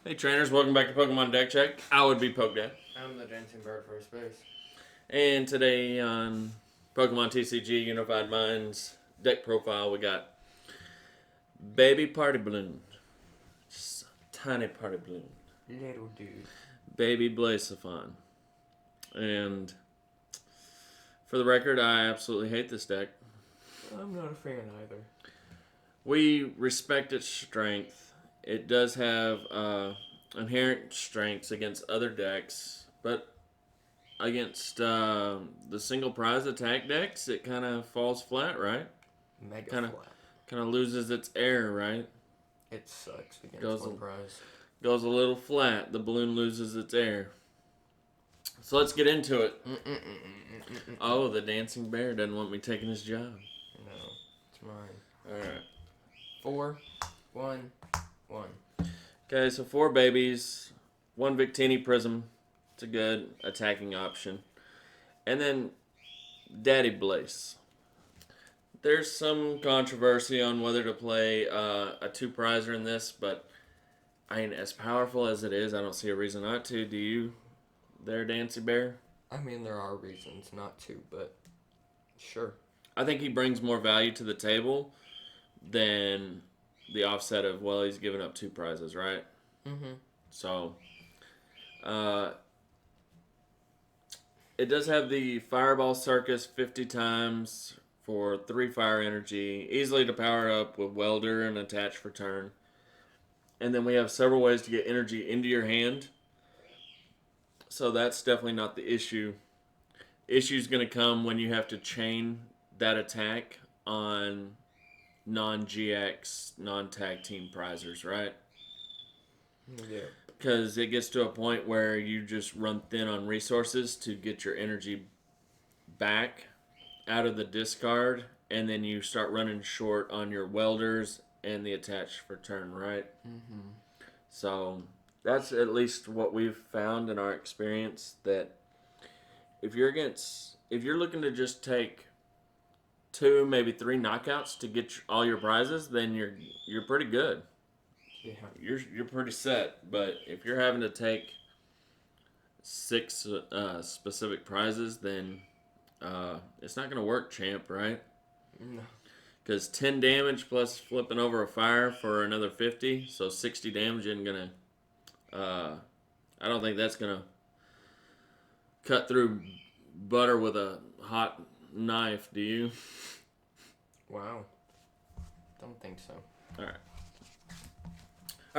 Hey trainers, welcome back to Pokemon Deck Check. I would be Pokedad. I'm the dancing bird first base. And today on Pokemon TCG Unified Minds deck profile, we got Baby Party Balloon. Just a tiny party balloon. Little dude. Baby Blacephalon. And for the record, I absolutely hate this deck. I'm not a fan either. We respect its strength. It does have inherent strengths against other decks, but against the single prize attack decks, it kind of falls flat, right? Mega Kinda, flat. Kind of loses its air, right? It sucks against Goes one a- prize. Goes a little flat. The balloon loses its air. So let's get into it. Oh, the dancing bear doesn't want me taking his job. No, it's mine. All right. 4, 1, 1. Okay, so 4 babies, 1 Victini Prism. It's a good attacking option. And then Daddy Blaze. There's some controversy on whether to play a 2-prizer in this, but I mean, as powerful as it is, I don't see a reason not to. Do you, there, Dancy Bear? I mean, there are reasons not to, but sure. I think he brings more value to the table than the offset of, well, he's given up 2 prizes, right? Mm-hmm. So, it does have the Fireball Circus 50 times for 3 fire energy, easily to power up with Welder and attach for turn. And then we have several ways to get energy into your hand. So that's definitely not the issue. Issue's going to come when you have to chain that attack on non-GX, non-tag team prizers, right? Yeah. Because it gets to a point where you just run thin on resources to get your energy back out of the discard, and then you start running short on your welders and the attach for turn, right? Mm-hmm. So that's at least what we've found in our experience, that if you're looking to just take 2, maybe 3 knockouts to get all your prizes, then you're pretty good. Yeah. You're pretty set. But if you're having to take 6 specific prizes, then it's not going to work, champ, right? No. Because 10 damage plus flipping over a fire for another 50, so 60 damage isn't going to... I don't think that's going to cut through butter with a hot knife, do you? Wow. Don't think so. All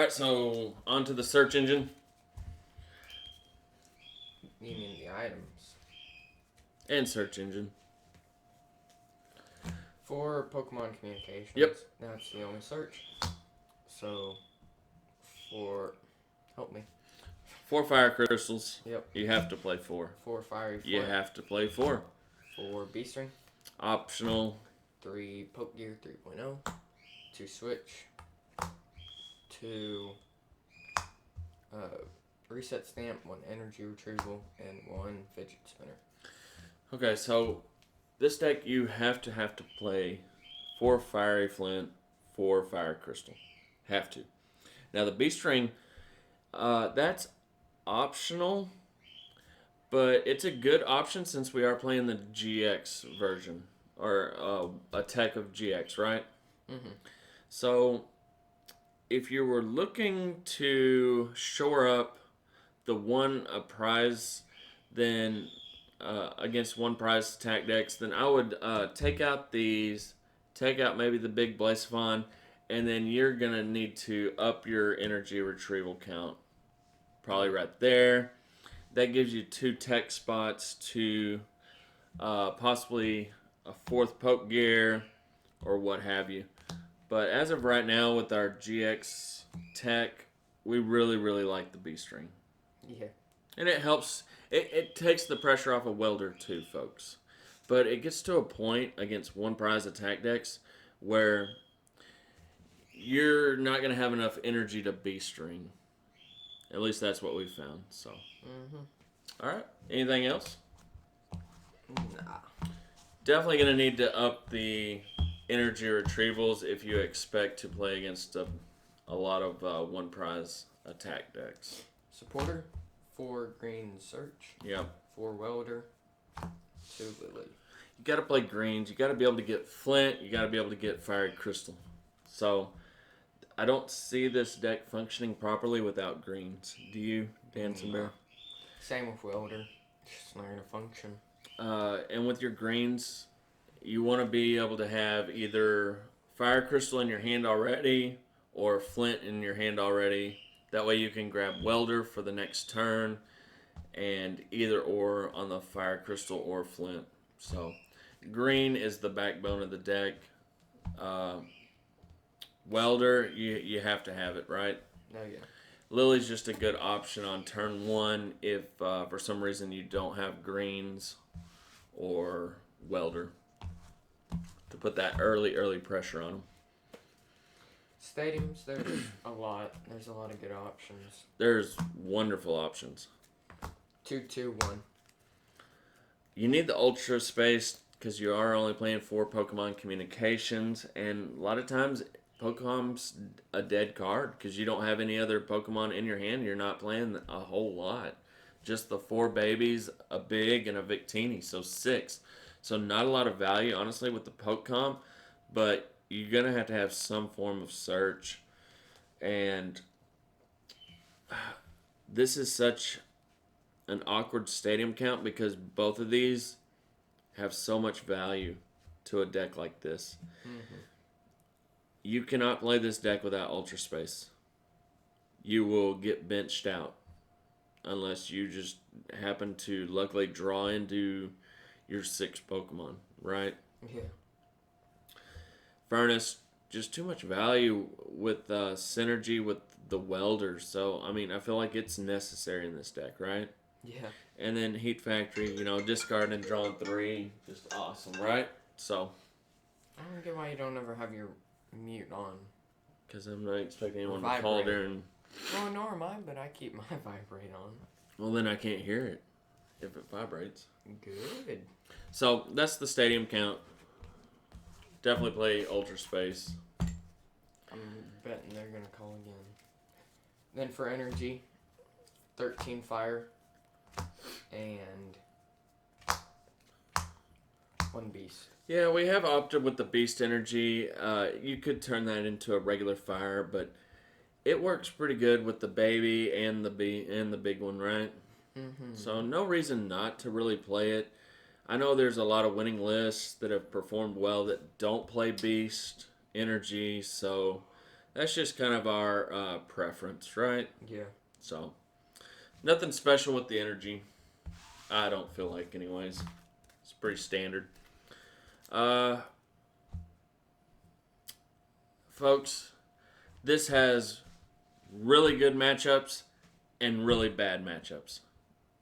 right, so on to the search engine. You mean the items? And search engine. For Pokemon Communications. Yep. That's the only search. So, help me. 4 fire crystals. Yep. You have to play 4. 4 fiery You flare. have to play 4. 4 B-string. Optional. 3 Poke Gear 3.0. 2 Switch. 2 Reset Stamp. 1 Energy Retrieval. And 1 Fidget Spinner. Okay, so this deck you have to play 4 fiery flint, 4 fire crystal. Have to. Now the B string, that's optional, but it's a good option since we are playing the GX version, or a tech of GX, right? Mm-hmm. So if you were looking to shore up the a prize, then against 1 prize attack decks, then I would take out maybe the big Blacephalon, and then you're gonna need to up your energy retrieval count, probably right there. That gives you 2 tech spots to possibly a 4th Poke Gear or what have you. But as of right now, with our GX tech, we really, really like the B string. Yeah. And it helps. It takes the pressure off of Welder too, folks. But it gets to a point against 1 prize attack decks where you're not going to have enough energy to B string. At least that's what we've found. So, Mm-hmm. all right. Anything else? Nah. Definitely going to need to up the energy retrievals if you expect to play against a lot of one prize attack decks. Supporter, 4 green search, Yep. 4 welder, 2 lily. You got to play greens. You got to be able to get flint. You got to be able to get fiery crystal. So I don't see this deck functioning properly without greens. Do you, Dancing Bear? Same with welder. It's just not going to function. And with your greens, you want to be able to have either fire crystal in your hand already or flint in your hand already. That way you can grab welder for the next turn and either or on the fire crystal or flint. So green is the backbone of the deck. Welder, you have to have it, right? Oh, yeah. Lily's just a good option on turn 1 if for some reason you don't have greens or welder to put that early pressure on them. Stadiums, there's a lot. There's a lot of good options. There's wonderful options. 2-2-1. You need the ultra space because you are only playing 4 Pokemon communications, and a lot of times Pokemon's a dead card because you don't have any other Pokemon in your hand. You're not playing a whole lot. Just the 4 babies, a big, and a Victini, so 6. So not a lot of value, honestly, with the Pokemon, but you're going to have some form of search. And this is such an awkward stadium count because both of these have so much value to a deck like this. Mm-hmm. You cannot play this deck without Ultra Space. You will get benched out unless you just happen to luckily draw into your 6 Pokemon, right? Yeah. Furnace, just too much value with synergy with the Welder. So, I mean, I feel like it's necessary in this deck, right? Yeah. And then Heat Factory, discarding and drawing 3, just awesome, right? So, I don't get why you don't ever have your mute on. because I'm not expecting anyone to Vibrate. call during. Well, nor am I, but I keep my vibrate on. Well, then I can't hear it if it vibrates. Good. So that's the stadium count. Definitely play Ultra Space. I'm betting they're going to call again. Then for energy, 13 fire and 1 beast. Yeah, we have opted with the Beast Energy. You could turn that into a regular fire, but it works pretty good with the baby and the big one, right? Mm-hmm. So no reason not to really play it. I know there's a lot of winning lists that have performed well that don't play Beast Energy, so that's just kind of our preference, right? Yeah. So nothing special with the energy. I don't feel like, anyways. It's pretty standard. Folks, this has really good matchups and really bad matchups.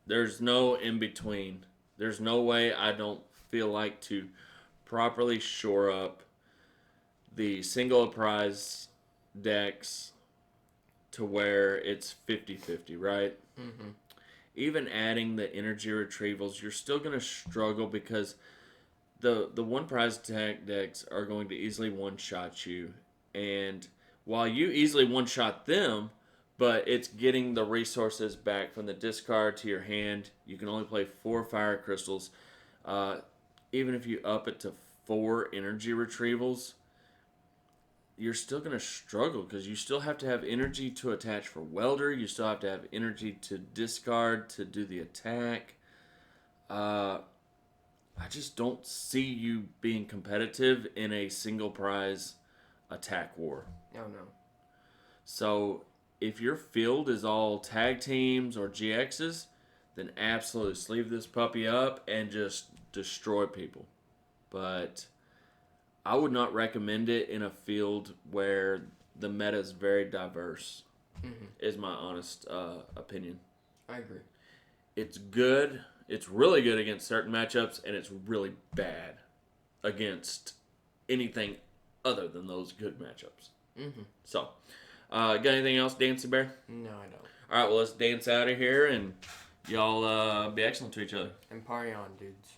There's no in between. There's no way I don't feel like to properly shore up the single prize decks to where it's 50-50, right? Mm-hmm. Even adding the energy retrievals, you're still going to struggle because the one prize attack decks are going to easily one-shot you. And while you easily one-shot them, but it's getting the resources back from the discard to your hand. You can only play 4 fire crystals. Even if you up it to 4 energy retrievals, you're still going to struggle because you still have to have energy to attach for Welder. You still have to have energy to discard to do the attack. I just don't see you being competitive in a single prize attack war. Oh, no. So if your field is all tag teams or GXs, then absolutely sleeve this puppy up and just destroy people. But I would not recommend it in a field where the meta is very diverse, is my honest opinion. I agree. It's good. It's really good against certain matchups, and it's really bad against anything other than those good matchups. Mm-hmm. So, got anything else, Dancing Bear? No, I don't. All right, well, let's dance out of here, and y'all be excellent to each other. And party on, dudes.